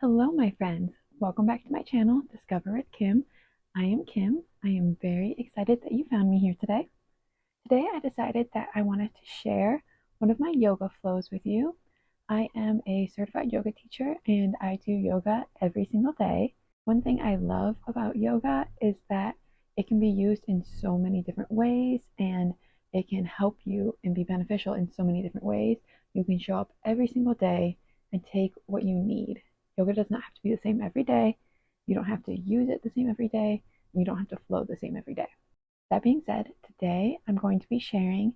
Hello, my friends. Welcome back to my channel, Discover with Kim. I am Kim. I am very excited that you found me here today. Today, I decided that I wanted to share one of my yoga flows with you. I am a certified yoga teacher and I do yoga every single day. One thing I love about yoga is that it can be used in so many different ways and it can help you and be beneficial in so many different ways. You can show up every single day and take what you need. Yoga does not have to be the same every day. You don't have to use it the same every day. You don't have to flow the same every day. That being said, today I'm going to be sharing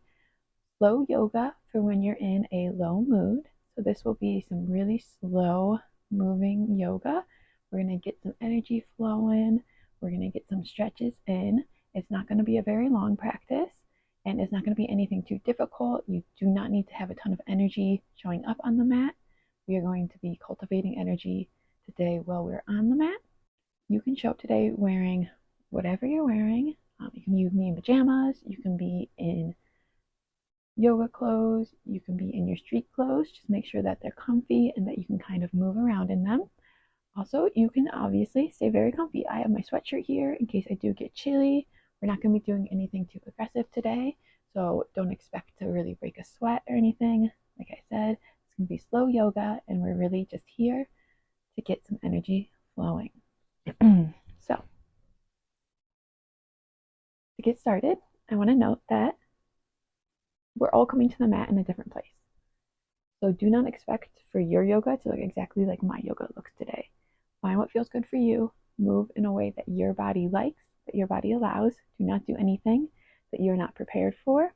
slow yoga for when you're in a low mood. So this will be some really slow moving yoga. We're going to get some energy flowing. We're going to get some stretches in. It's not going to be a very long practice and it's not going to be anything too difficult. You do not need to have a ton of energy showing up on the mat. We are going to be cultivating energy today while we're on the mat. You can show up today wearing whatever you're wearing. You can be in pajamas. You can be in yoga clothes. You can be in your street clothes. Just make sure that they're comfy and that you can kind of move around in them. Also, you can obviously stay very comfy. I have my sweatshirt here in case I do get chilly. We're not going to be doing anything too aggressive today, so don't expect to really break a sweat or anything. Like I said, it's going to be slow yoga, and we're really just here to get some energy flowing. So, to get started, I want to note that we're all coming to the mat in a different place. So do not expect for your yoga to look exactly like my yoga looks today. Find what feels good for you. Move in a way that your body likes, that your body allows. Do not do anything that you're not prepared for.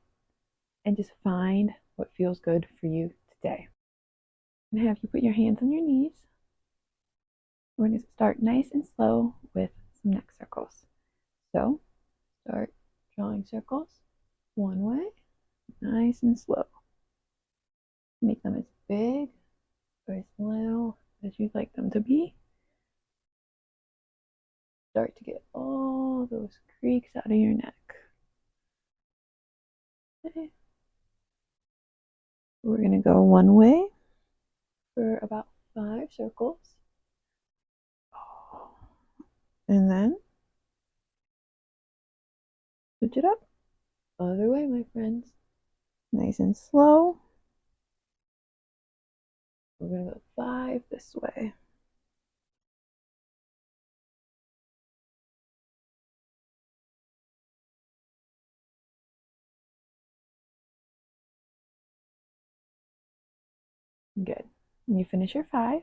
And just find what feels good for you today. I'm going to have you put your hands on your knees. We're going to start nice and slow with some neck circles. So start drawing circles one way, nice and slow. Make them as big or as little as you'd like them to be. Start to get all those creaks out of your neck. Okay. We're going to go one way for about 5 circles. And then switch it up. Other way, my friends. Nice and slow. We're going to go 5 this way. Good. When you finish your 5,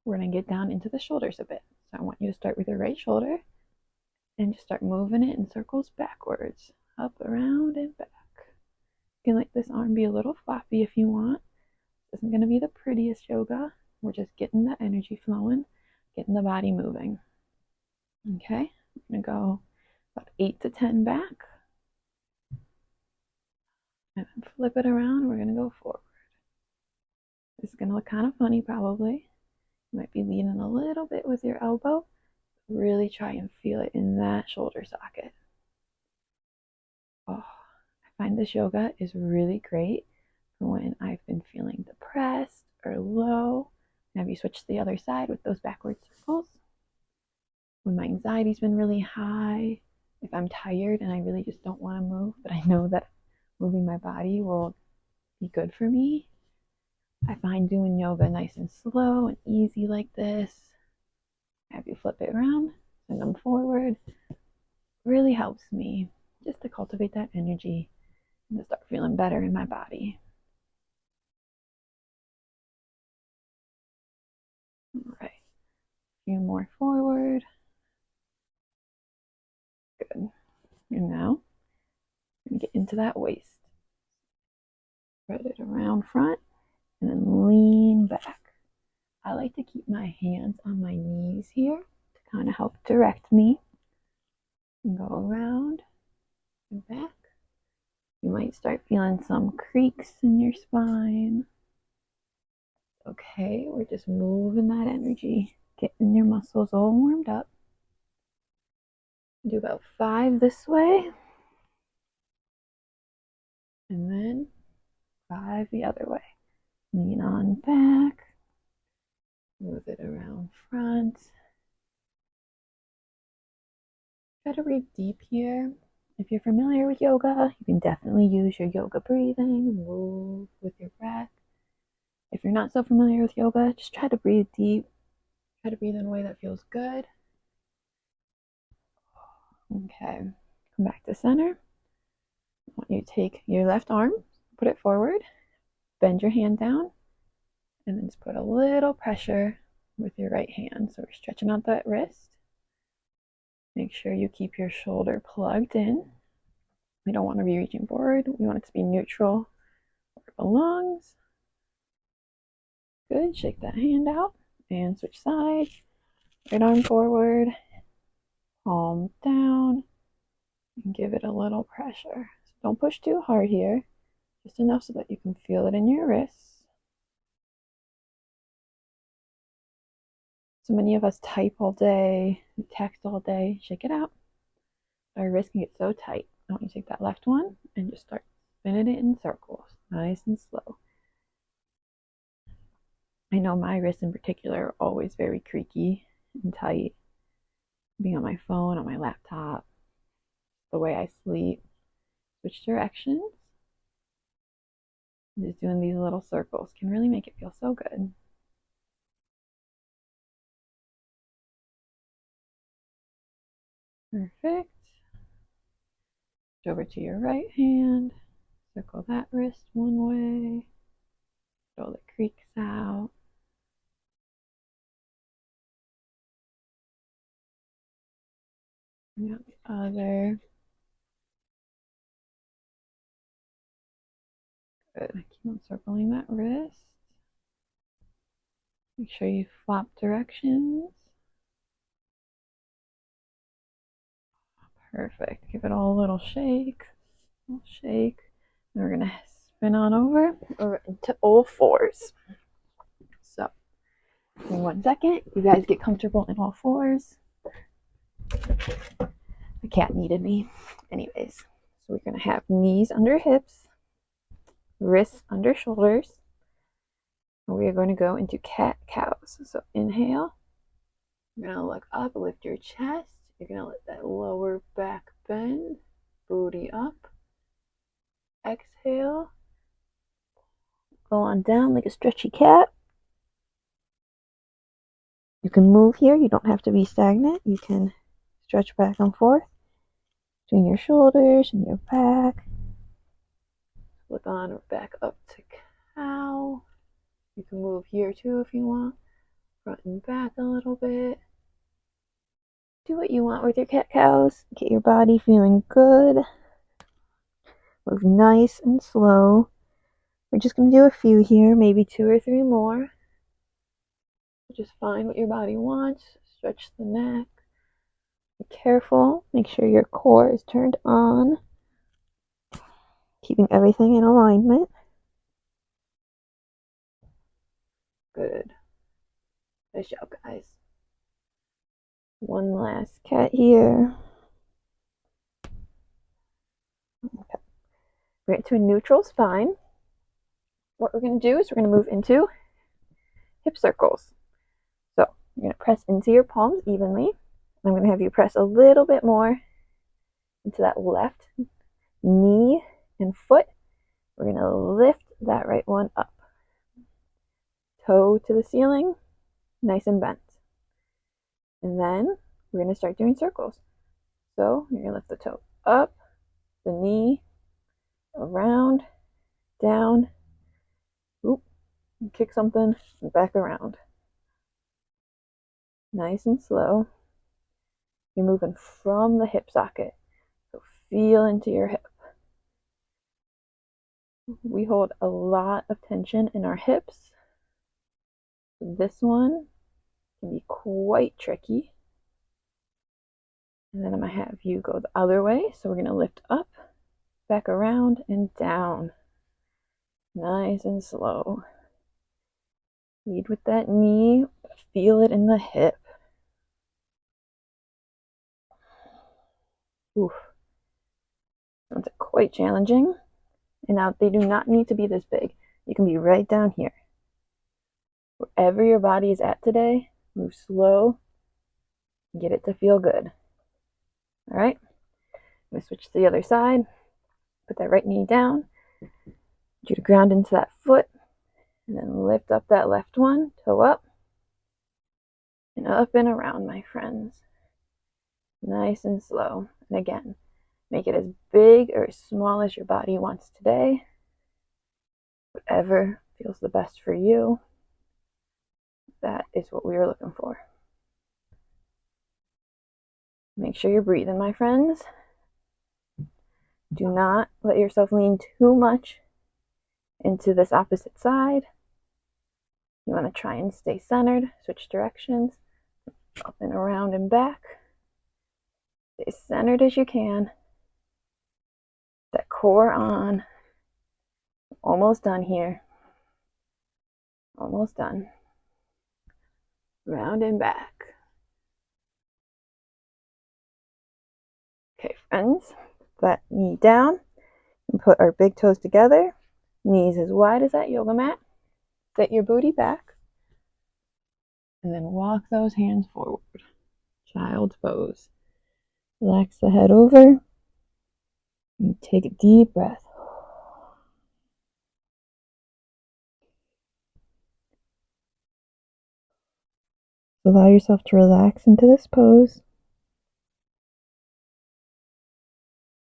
we're going to get down into the shoulders a bit. So I want you to start with your right shoulder and just start moving it in circles backwards, up, around, and back. You can let this arm be a little floppy if you want. This isn't going to be the prettiest yoga. We're just getting the energy flowing, getting the body moving. Okay, I'm going to go about 8 to 10 back. And then flip it around. We're going to go forward. This is going to look kind of funny probably. You might be leaning a little bit with your elbow. Really try and feel it in that shoulder socket. Oh, I find this yoga is really great for when I've been feeling depressed or low. Have you switched to the other side with those backward circles? When my anxiety's been really high, if I'm tired and I really just don't want to move, but I know that moving my body will be good for me, I find doing yoga nice and slow and easy like this. Have you flip it around, send them forward. Really helps me just to cultivate that energy and to start feeling better in my body. All right, a few more forward. Good. And now I'm going to get into that waist. Spread it around front and then lean back. I like to keep my hands on my knees here to kind of help direct me. And go around and back. You might start feeling some creaks in your spine. Okay, we're just moving that energy, getting your muscles all warmed up. Do about 5 this way. And then 5 the other way. Lean on back. Move it around front. Try to breathe deep here. If you're familiar with yoga, you can definitely use your yoga breathing, move with your breath. If you're not so familiar with yoga, just try to breathe deep. Try to breathe in a way that feels good. Okay, come back to center. I want you to take your left arm, put it forward, bend your hand down, and then just put a little pressure with your right hand. So we're stretching out that wrist. Make sure you keep your shoulder plugged in. We don't want to be reaching forward. We want it to be neutral where it belongs. Good. Shake that hand out and switch sides. Right arm forward, palm down, and give it a little pressure. So don't push too hard here, just enough so that you can feel it in your wrists. So many of us type all day, text all day. Shake it out. Our wrists can get so tight. I want you to take that left one and just start spinning it in circles, nice and slow. I know my wrists in particular are always very creaky and tight. Being on my phone, on my laptop, the way I sleep. Switch directions. Just doing these little circles can really make it feel so good. Perfect. Over to your right hand. Circle that wrist one way. Roll the creaks out. And out the other. Good. Keep on circling that wrist. Make sure you flop directions. Perfect. Give it all a little shake. Little shake. And we're going to spin on over into all fours. So, in 1 second, you guys get comfortable in all fours. The cat needed me. Anyways, so we're going to have knees under hips, wrists under shoulders. And we are going to go into cat-cows. So inhale. You're going to look up, lift your chest. You're going to let that lower back bend, booty up. Exhale. Go on down like a stretchy cat. You can move here. You don't have to be stagnant. You can stretch back and forth between your shoulders and your back. Flip on or back up to cow. You can move here too if you want. Front and back a little bit. Do what you want with your cat-cows. Get your body feeling good. Move nice and slow. We're just going to do a few here, maybe 2 or 3 more. Just find what your body wants. Stretch the neck. Be careful. Make sure your core is turned on. Keeping everything in alignment. Good. Nice job, guys. One last cat here. Okay. We're into a neutral spine. What we're going to do is we're going to move into hip circles. So you're going to press into your palms evenly. I'm going to have you press a little bit more into that left knee and foot. We're going to lift that right one up. Toe to the ceiling, nice and bent. And then we're going to start doing circles. So you're going to lift the toe up, the knee, around, down, oop, kick something, and back around. Nice and slow. You're moving from the hip socket. So feel into your hip. We hold a lot of tension in our hips. This one can be quite tricky. And then I'm going to have you go the other way. So we're going to lift up, back around, and down. Nice and slow. Lead with that knee. Feel it in the hip. Oof. Sounds quite challenging. And now they do not need to be this big. You can be right down here. Wherever your body is at today, Move slow. Get it to feel good. All right. I'm going to switch to the other side. Put that right knee down. Get you to ground into that foot. And then lift up that left one. Toe up. And up and around, my friends. Nice and slow. And again, make it as big or as small as your body wants today. Whatever feels the best for you. That is what we are looking for. Make sure you're breathing, my friends. Do not let yourself lean too much into this opposite side. You want to try and stay centered. Switch directions. Up and around and back. Stay centered as you can. That core on. Almost done here. Almost done. Round and back. Okay, friends. That knee down. And put our big toes together. Knees as wide as that yoga mat. Set your booty back. And then walk those hands forward. Child's pose. Relax the head over. And take a deep breath. Allow yourself to relax into this pose. If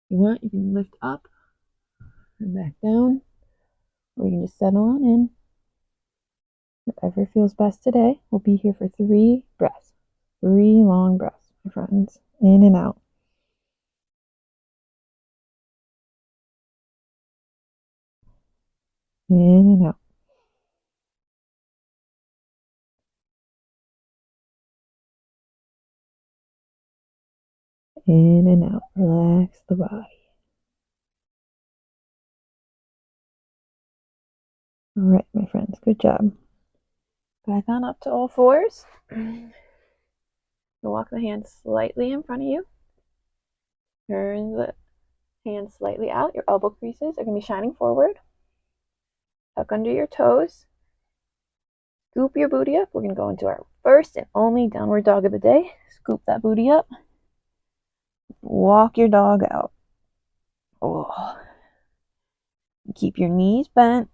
you want, you can lift up and back down, or you can just settle on in. Whatever feels best today. We'll be here for 3 breaths. 3 long breaths, my friends. In and out. In and out. In and out. Relax the body. All right, my friends. Good job. Back on up to all fours. You'll walk the hands slightly in front of you. Turn the hands slightly out. Your elbow creases are going to be shining forward. Tuck under your toes. Scoop your booty up. We're going to go into our first and only downward dog of the day. Scoop that booty up. Walk your dog out. Oh. Keep your knees bent.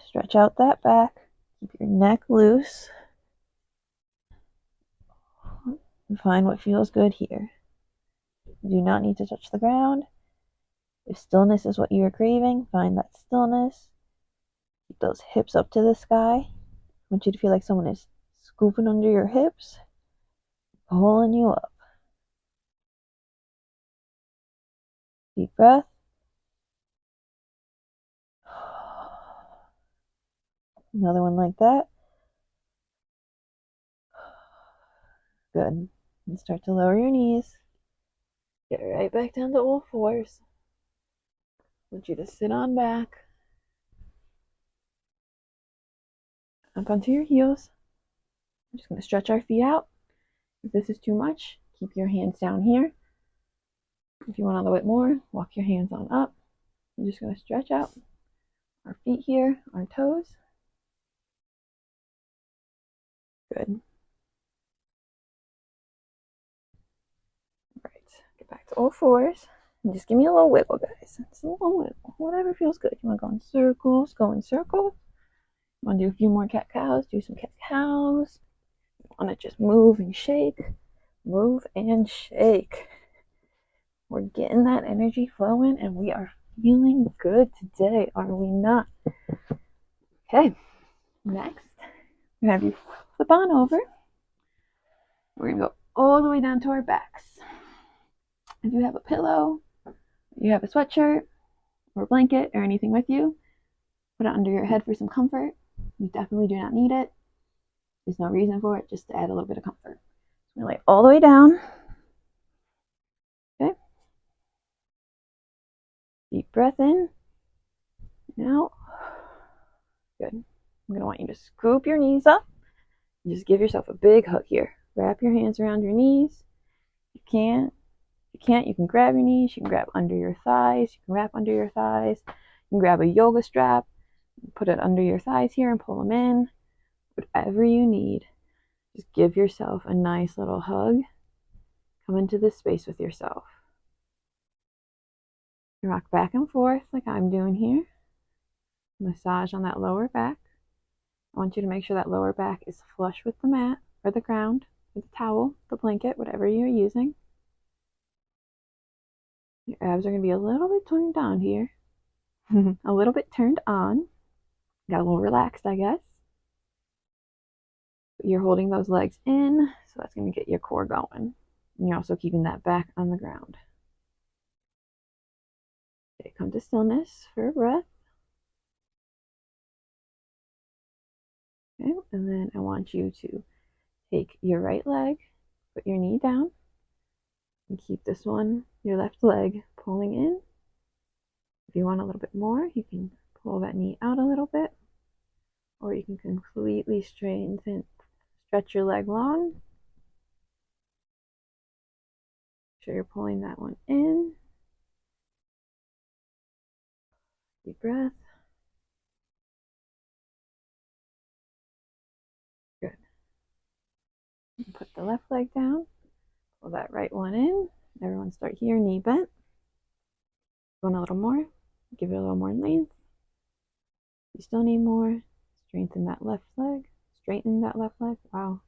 Stretch out that back. Keep your neck loose. And find what feels good here. You do not need to touch the ground. If stillness is what you are craving, find that stillness. Keep those hips up to the sky. I want you to feel like someone is scooping under your hips, pulling you up. Deep breath. Another one like that. Good. And start to lower your knees. Get right back down to all fours. I want you to sit on back. Up onto your heels. I'm just going to stretch our feet out. If this is too much, keep your hands down here. If you want a little bit more, walk your hands on up. I'm just going to stretch out our feet here, our toes. Good. All right, get back to all fours. And just give me a little wiggle, guys. Just a little wiggle. Whatever feels good. You want to go in circles, go in circles. You want to do a few more cat-cows, do some cat-cows. You want to just move and shake. Move and shake. We're getting that energy flowing and we are feeling good today, are we not? Okay, next, we have you flip on over. We're going to go all the way down to our backs. If you have a pillow, you have a sweatshirt or a blanket or anything with you, put it under your head for some comfort. You definitely do not need it. There's no reason for it, just to add a little bit of comfort. I'm going to lay all the way down. Okay. Deep breath in. Now, good. I'm going to want you to scoop your knees up. Just give yourself a big hug here. Wrap your hands around your knees. If you can't, you can grab your knees. You can grab under your thighs. You can wrap under your thighs. You can grab a yoga strap, put it under your thighs here and pull them in. whatever you need. Just give yourself a nice little hug. Come into this space with yourself. You rock back and forth like I'm doing here. Massage on that lower back. I want you to make sure that lower back is flush with the mat or the ground, or the towel, the blanket, whatever you're using. Your abs are going to be a little bit turned on here. A little bit turned on. Got a little relaxed, I guess. But you're holding those legs in, so that's going to get your core going. And you're also keeping that back on the ground. Okay, come to stillness for a breath. Okay, and then I want you to take your right leg, put your knee down, and keep this one, your left leg, pulling in. If you want a little bit more, you can pull that knee out a little bit, or you can completely straighten, stretch your leg long. Make sure you're pulling that one in. Deep breath. Good. Put the left leg down. Pull that right one in. Everyone start here, knee bent. Want a little more? Give it a little more length. You still need more. Strengthen that left leg. Straighten that left leg. Wow.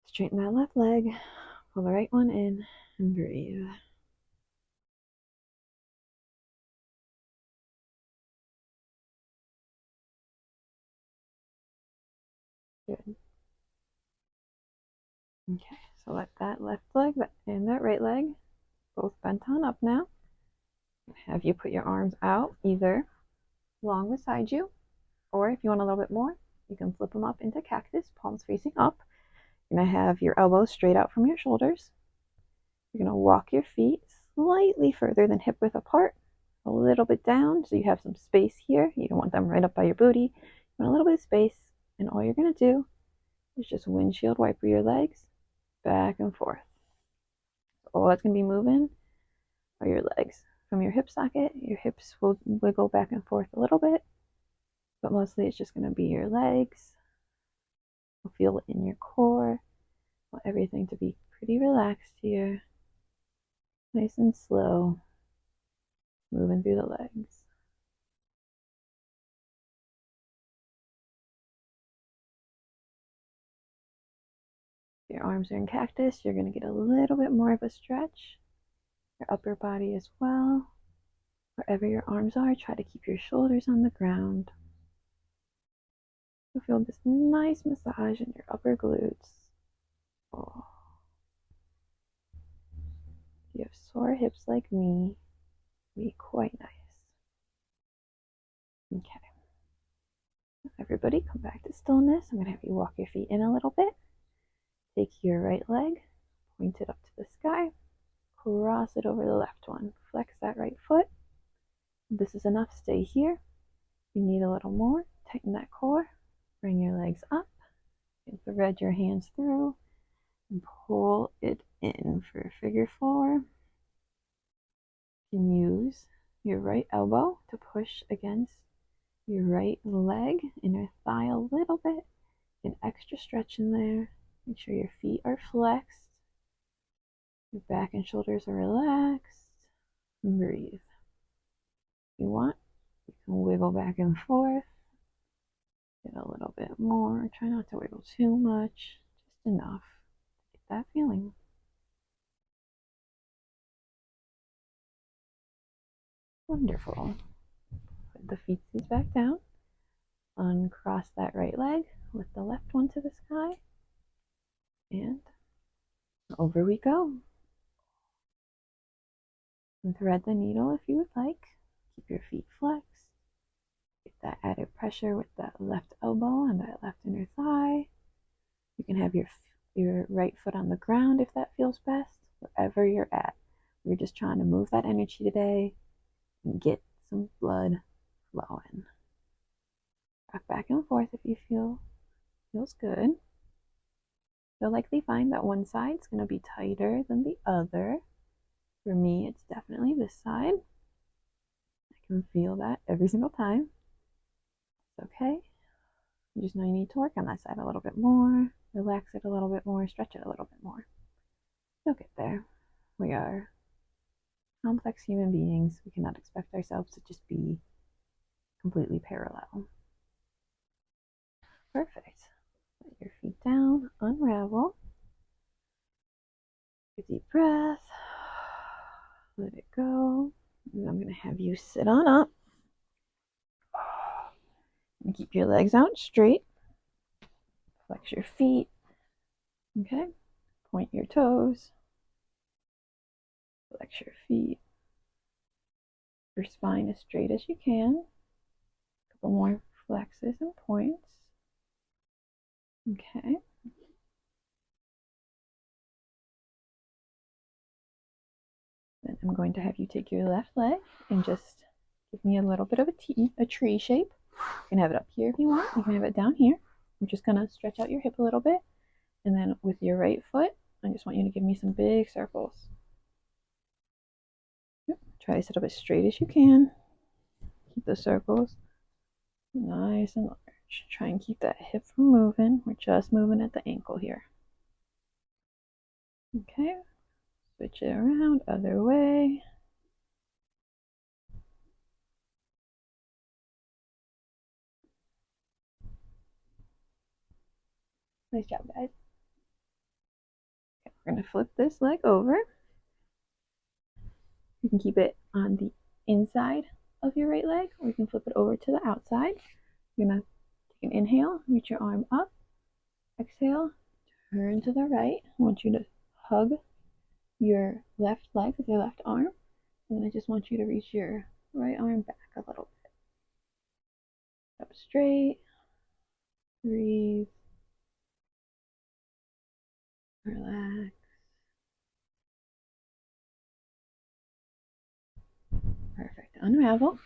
Straighten that left leg. Pull the right one in and breathe. Good. Okay, so let that left leg and that right leg both bent on up now. Have you put your arms out either long beside you, or if you want a little bit more, you can flip them up into cactus, palms facing up. You're going to have your elbows straight out from your shoulders. You're going to walk your feet slightly further than hip width apart, a little bit down, so you have some space here. You don't want them right up by your booty. You want a little bit of space, and all you're going to do is just windshield wiper your legs back and forth. All that's going to be moving are your legs. From your hip socket, your hips will wiggle back and forth a little bit, but mostly it's just going to be your legs. You'll feel it in your core. Want everything to be pretty relaxed here. Nice and slow, moving through the legs. If your arms are in cactus, you're going to get a little bit more of a stretch. Your upper body as well. Wherever your arms are, try to keep your shoulders on the ground. You'll feel this nice massage in your upper glutes. Oh. If you have sore hips like me, it'll be quite nice. Okay. Everybody come back to stillness. I'm going to have you walk your feet in a little bit. Take your right leg, point it up to the sky, cross it over the left one. Flex that right foot. This is enough. Stay here. If you need a little more, tighten that core. Bring your legs up. Thread your hands through and pull it in for figure four. You can use your right elbow to push against your right leg, inner thigh a little bit. An extra stretch in there. Make sure your feet are flexed. Your back and shoulders are relaxed. And breathe. If you want, you can wiggle back and forth. Get a little bit more. Try not to wiggle too much. Just enough to get that feeling. Wonderful. Put the feetsies back down. Uncross that right leg. Lift the left one to the sky. And over we go. And thread the needle if you would like. Keep your feet flexed. Get that added pressure with that left elbow and that left inner thigh. You can have your right foot on the ground if that feels best, wherever you're at. We're just trying to move that energy today and get some blood flowing. Rock back and forth if you feels good. You'll likely find that one side's going to be tighter than the other. For me, it's definitely this side. I can feel that every single time. It's okay. just know you need to work on that side a little bit more, relax it a little bit more, stretch it a little bit more. You'll get there. We are complex human beings. We cannot expect ourselves to just be completely parallel. Perfect. Let your feet down, unravel. Take a deep breath. Let it go. And I'm going to have you sit on up. And keep your legs out straight. Flex your feet. Okay. Point your toes. Flex your feet. Your spine as straight as you can. A couple more flexes and points. Okay. Then I'm going to have you take your left leg and just give me a little bit of a tree shape. You can have it up here if you want. You can have it down here. I'm just going to stretch out your hip a little bit. And then with your right foot, I just want you to give me some big circles. Yep. Try to sit up as straight as you can. Keep the circles nice and large. Try and keep that hip from moving. We're just moving at the ankle here. Okay. Switch it around, other way. Nice job, guys. Okay, we're going to flip this leg over. You can keep it on the inside of your right leg, or you can flip it over to the outside. You're going to take an inhale, reach your arm up. Exhale, turn to the right. I want you to hug your left leg with your left arm. And then I just want you to reach your right arm back a little bit. Up straight. Breathe. Relax. Perfect. Unravel.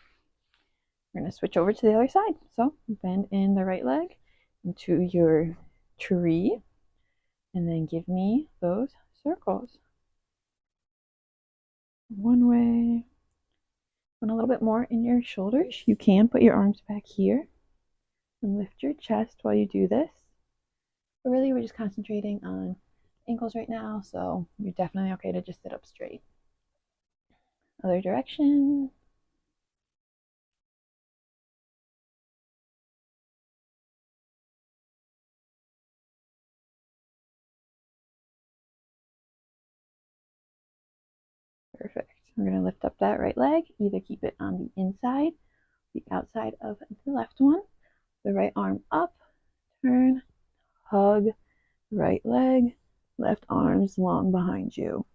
We're going to switch over to the other side. So bend in the right leg into your tree. And then give me those circles. One way. And a little bit more in your shoulders. You can put your arms back here and lift your chest while you do this. But really, we're just concentrating on ankles right now, so you're definitely okay to just sit up straight. Other direction. Perfect. We're going to lift up that right leg. Either keep it on the inside, the outside of the left one. The right arm up, turn, hug, right leg, left arms long behind you.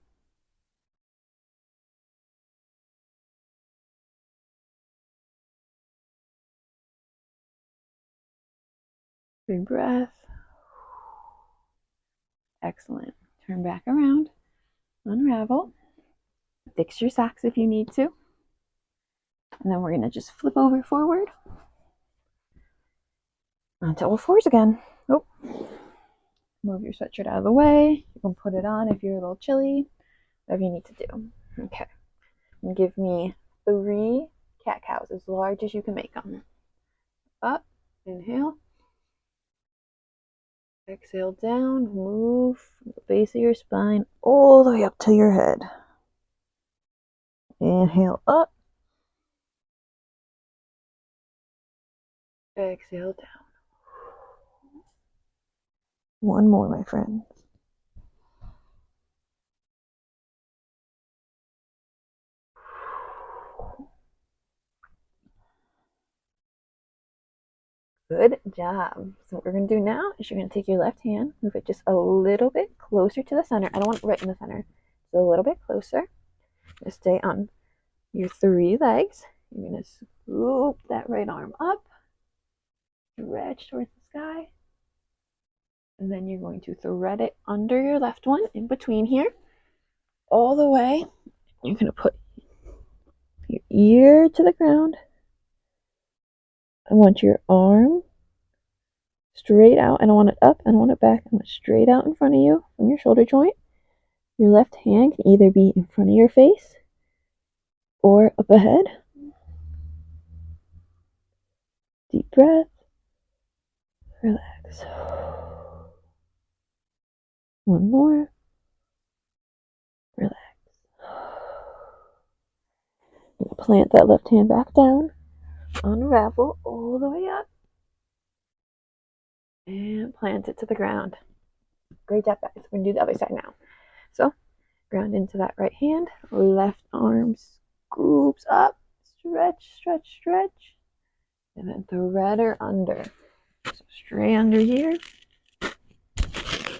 Big breath. Excellent. Turn back around, unravel. Fix your socks if you need to. And then we're going to just flip over forward. Onto all fours again. Oh. Move your sweatshirt out of the way. You can put it on if you're a little chilly. Whatever you need to do. Okay. And give me 3 cat cows, as large as you can make them. Up. Inhale. Exhale down. Move from the base of your spine all the way up to your head. Inhale up. Exhale down. One more, my friends. Good job. So what we're going to do now is you're going to take your left hand, move it just a little bit closer to the center. I don't want it right in the center. Just a little bit closer. Just stay on your 3 legs. You're going to scoop that right arm up, stretch towards the sky, and then you're going to thread it under your left one in between here, all the way. You're going to put your ear to the ground. I want your arm straight out. I don't want it up. I don't want it back. I want it straight out in front of you from your shoulder joint. Your left hand can either be in front of your face or up ahead. Deep breath. relax. One more, relax. Plant that left hand back down, unravel all the way up, and plant it to the ground. Great job, guys. We're going to do the other side now. So, ground into that right hand, left arm scoops up, stretch, stretch, stretch, and then thread her under. So straight under here.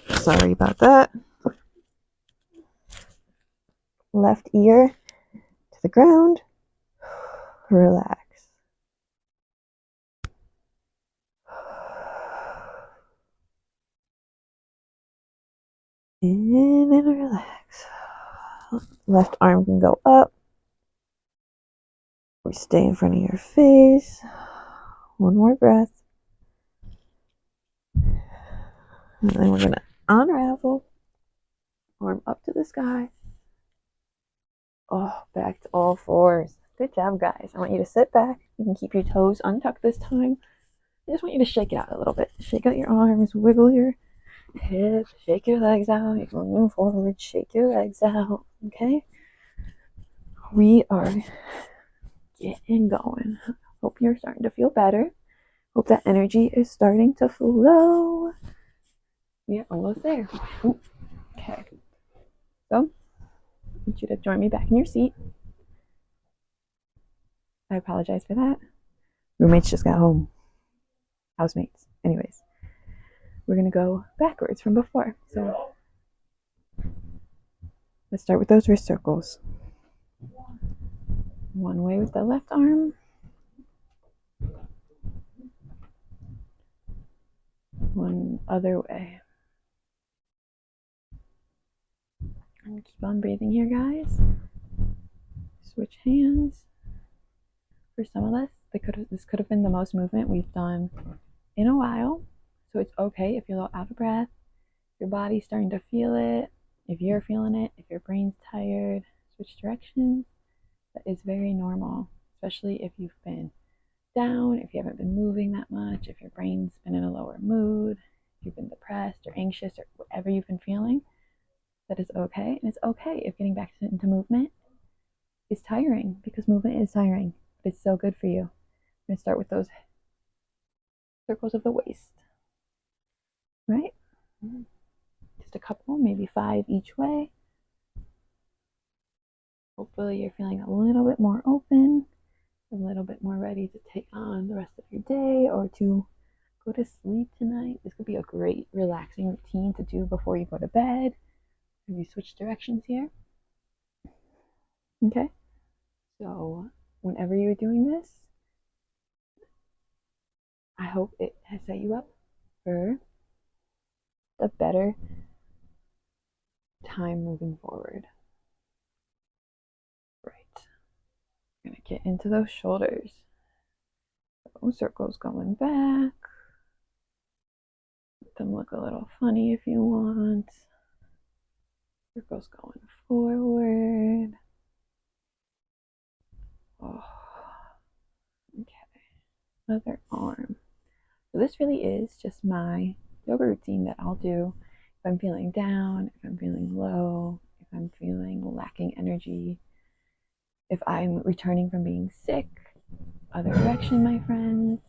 Sorry about that. Left ear to the ground, relax. And then relax. Left arm can go up or stay in front of your face. One more breath. And then we're going to unravel. Arm up to the sky. Oh, back to all fours. Good job, guys. I want you to sit back. You can keep your toes untucked this time. I just want you to shake it out a little bit. Shake out your arms, wiggle your hips, shake your legs out. You can move forward, shake your legs out. Okay? We are getting going. Hope you're starting to feel better. Hope that energy is starting to flow. We are almost there. Ooh. Okay. So, I want you to join me back in your seat. I apologize for that. Roommates just got home. Housemates. Anyways, we're going to go backwards from before. So, let's start with those wrist circles. One way with the left arm. One other way. And keep on breathing here, guys. Switch hands. For some of us, this could have been the most movement we've done in a while. So it's okay if you're a little out of breath. Your body's starting to feel it. If you're feeling it, if your brain's tired, switch directions. That is very normal, especially if you've been down, if you haven't been moving that much, if your brain's been in a lower mood, if you've been depressed or anxious or whatever you've been feeling. That is okay. And it's okay if getting back into movement is tiring, because movement is tiring, but it's so good for you. I'm going to start with those circles of the waist, right? Just a couple, maybe 5 each way. Hopefully you're feeling a little bit more open, a little bit more ready to take on the rest of your day or to go to sleep tonight. This could be a great relaxing routine to do before you go to bed. Have you switch directions here? Okay. So whenever you're doing this, I hope it has set you up for a better time moving forward. Right. I'm gonna get into those shoulders. So circles going back. Let them look a little funny if you want. Circles going forward. Oh. Okay. Other arm. So this really is just my yoga routine that I'll do if I'm feeling down, if I'm feeling low, if I'm feeling lacking energy, if I'm returning from being sick, other direction, my friends,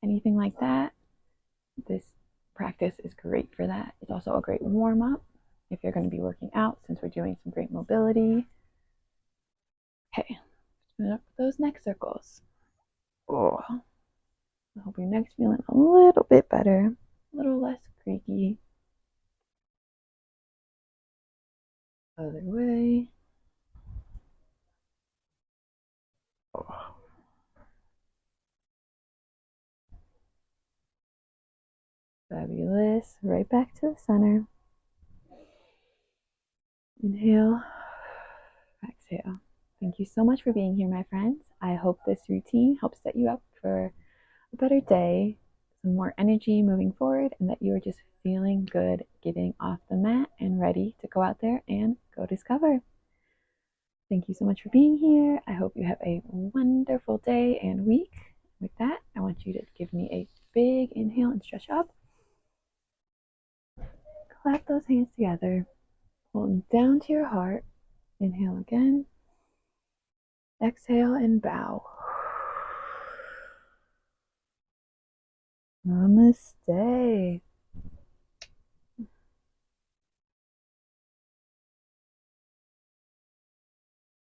anything like that. This practice is great for that. It's also a great warm-up if you're going to be working out, since we're doing some great mobility. Okay, spin up those neck circles. Oh, I hope your neck's feeling a little bit better, a little less creaky. Other way. Oh. Fabulous. Right back to the center. Inhale, exhale. Thank you so much for being here, my friends. I hope this routine helps set you up for a better day, some more energy moving forward, and that you are just feeling good getting off the mat and ready to go out there and go discover. Thank you so much for being here. I hope you have a wonderful day and week. With that, I want you to give me a big inhale and stretch up. Clap those hands together. Hold down to your heart. Inhale again. Exhale and bow. Namaste.